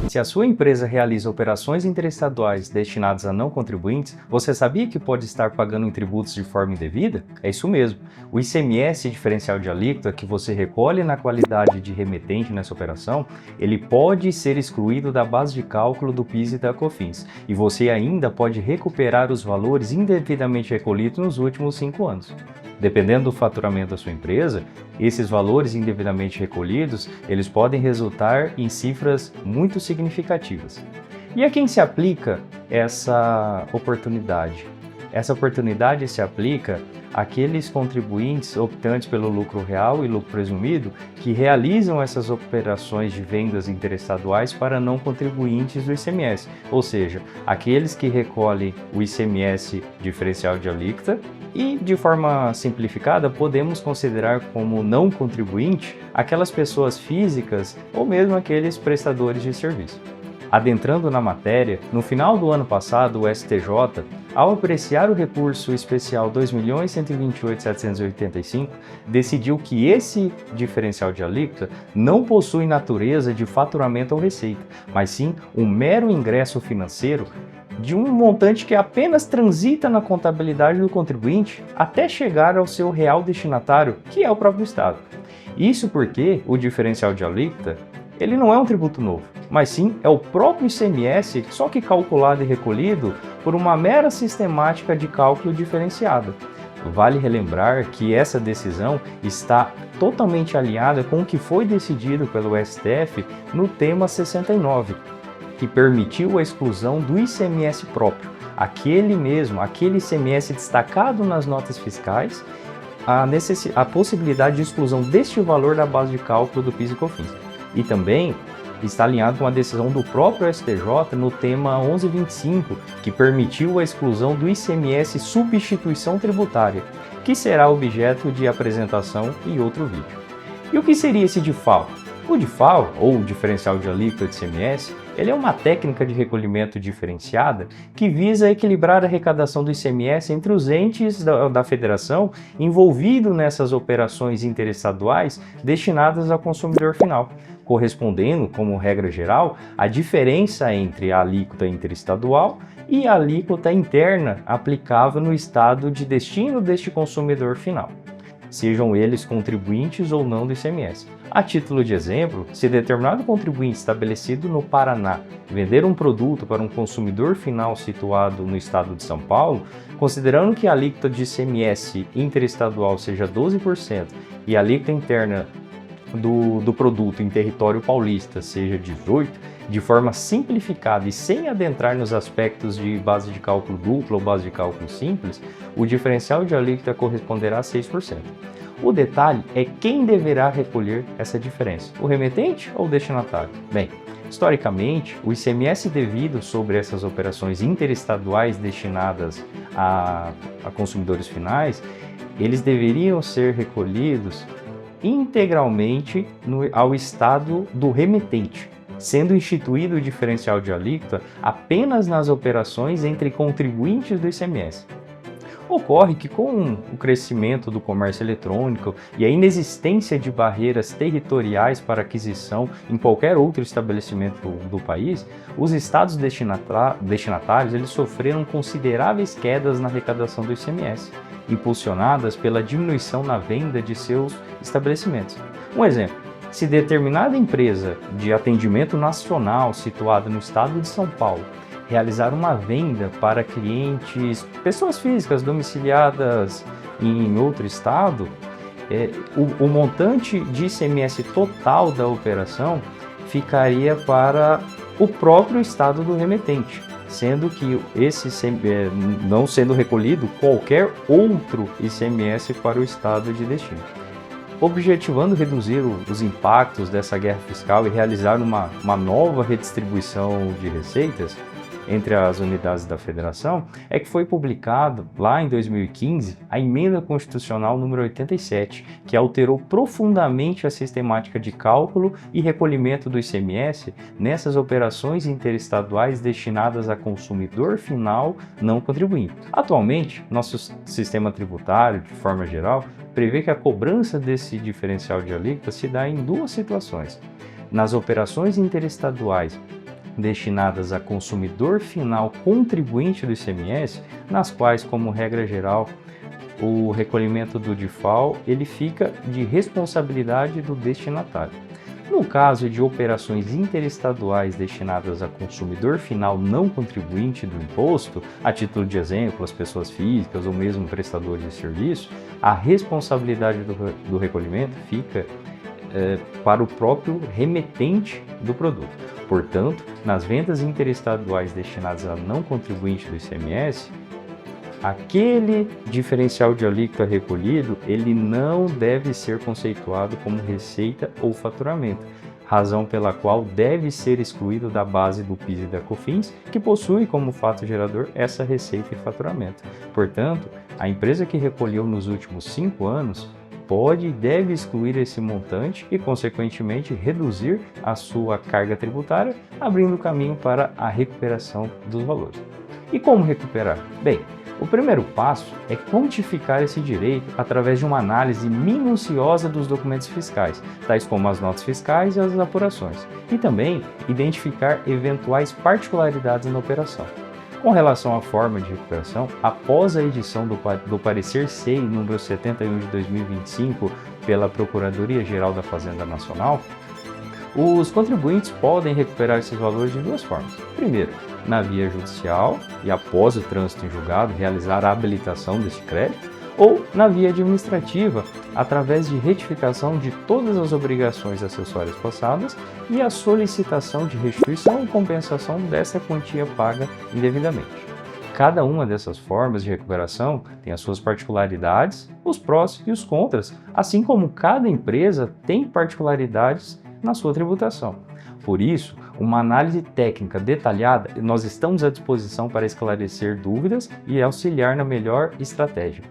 Se a sua empresa realiza operações interestaduais destinadas a não contribuintes, você sabia que pode estar pagando em tributos de forma indevida? É isso mesmo. O ICMS diferencial de alíquota que você recolhe na qualidade de remetente nessa operação, ele pode ser excluído da base de cálculo do PIS e da COFINS, e você ainda pode recuperar os valores indevidamente recolhidos nos últimos 5 anos. Dependendo do faturamento da sua empresa, esses valores indevidamente recolhidos, eles podem resultar em cifras muito significativas. E a quem se aplica essa oportunidade? Essa oportunidade se aplica àqueles contribuintes optantes pelo lucro real e lucro presumido que realizam essas operações de vendas interestaduais para não contribuintes do ICMS, ou seja, aqueles que recolhem o ICMS diferencial de alíquota. E, de forma simplificada, podemos considerar como não contribuinte aquelas pessoas físicas ou mesmo aqueles prestadores de serviço. Adentrando na matéria, no final do ano passado, o STJ, ao apreciar o recurso especial 2.128.785, decidiu que esse diferencial de alíquota não possui natureza de faturamento ou receita, mas sim um mero ingresso financeiro de um montante que apenas transita na contabilidade do contribuinte até chegar ao seu real destinatário, que é o próprio Estado. Isso porque o diferencial de alíquota, ele não é um tributo novo, mas sim é o próprio ICMS, só que calculado e recolhido por uma mera sistemática de cálculo diferenciada. Vale relembrar que essa decisão está totalmente alinhada com o que foi decidido pelo STF no tema 69, que permitiu a exclusão do ICMS próprio, aquele ICMS destacado nas notas fiscais, a possibilidade de exclusão deste valor da base de cálculo do PIS e COFINS. E também está alinhado com a decisão do próprio STJ no tema 1125, que permitiu a exclusão do ICMS substituição tributária, que será objeto de apresentação em outro vídeo. E o que seria esse DIFAL? O DIFAL, ou diferencial de alíquota de ICMS, ele é uma técnica de recolhimento diferenciada que visa equilibrar a arrecadação do ICMS entre os entes da federação envolvidos nessas operações interestaduais destinadas ao consumidor final, correspondendo, como regra geral, à diferença entre a alíquota interestadual e a alíquota interna aplicável no estado de destino deste consumidor final, sejam eles contribuintes ou não do ICMS. A título de exemplo, se determinado contribuinte estabelecido no Paraná vender um produto para um consumidor final situado no estado de São Paulo, considerando que a alíquota de ICMS interestadual seja 12% e a alíquota interna do produto em território paulista seja 18%, de forma simplificada e sem adentrar nos aspectos de base de cálculo dupla ou base de cálculo simples, o diferencial de alíquota corresponderá a 6%. O detalhe é quem deverá recolher essa diferença, o remetente ou o destinatário? Bem, historicamente, o ICMS devido sobre essas operações interestaduais destinadas a consumidores finais, eles deveriam ser recolhidos integralmente ao estado do remetente, sendo instituído o diferencial de alíquota apenas nas operações entre contribuintes do ICMS. Ocorre que com o crescimento do comércio eletrônico e a inexistência de barreiras territoriais para aquisição em qualquer outro estabelecimento do país, os estados destinatários eles sofreram consideráveis quedas na arrecadação do ICMS, impulsionadas pela diminuição na venda de seus estabelecimentos. Um exemplo: se determinada empresa de atendimento nacional situada no estado de São Paulo realizar uma venda para clientes, pessoas físicas domiciliadas em outro estado, o montante de ICMS total da operação ficaria para o próprio estado do remetente, sendo que não sendo recolhido qualquer outro ICMS para o estado de destino. Objetivando reduzir os impactos dessa guerra fiscal e realizar uma nova redistribuição de receitas entre as unidades da federação, é que foi publicado lá em 2015 a Emenda Constitucional número 87, que alterou profundamente a sistemática de cálculo e recolhimento do ICMS nessas operações interestaduais destinadas a consumidor final não contribuinte. Atualmente, nosso sistema tributário, de forma geral, prevê que a cobrança desse diferencial de alíquota se dá em duas situações: nas operações interestaduais destinadas a consumidor final contribuinte do ICMS, nas quais, como regra geral, o recolhimento do DIFAL ele fica de responsabilidade do destinatário. No caso de operações interestaduais destinadas a consumidor final não contribuinte do imposto, a título de exemplo, as pessoas físicas ou mesmo prestadores de serviço, a responsabilidade do recolhimento fica para o próprio remetente do produto. Portanto, nas vendas interestaduais destinadas a não contribuinte do ICMS, aquele diferencial de alíquota recolhido, ele não deve ser conceituado como receita ou faturamento, razão pela qual deve ser excluído da base do PIS e da COFINS, que possui como fato gerador essa receita e faturamento. Portanto, a empresa que recolheu nos últimos 5 anos pode e deve excluir esse montante e, consequentemente, reduzir a sua carga tributária, abrindo caminho para a recuperação dos valores. E como recuperar? Bem, o primeiro passo é quantificar esse direito através de uma análise minuciosa dos documentos fiscais, tais como as notas fiscais e as apurações, e também identificar eventuais particularidades na operação. Com relação à forma de recuperação, após a edição do parecer SEI número 71 de 2025 pela Procuradoria-Geral da Fazenda Nacional, os contribuintes podem recuperar esses valores de duas formas. Primeiro, na via judicial e após o trânsito em julgado realizar a habilitação desse crédito, ou na via administrativa, através de retificação de todas as obrigações acessórias passadas e a solicitação de restituição ou compensação dessa quantia paga indevidamente. Cada uma dessas formas de recuperação tem as suas particularidades, os prós e os contras, assim como cada empresa tem particularidades na sua tributação. Por isso, uma análise técnica detalhada, nós estamos à disposição para esclarecer dúvidas e auxiliar na melhor estratégia.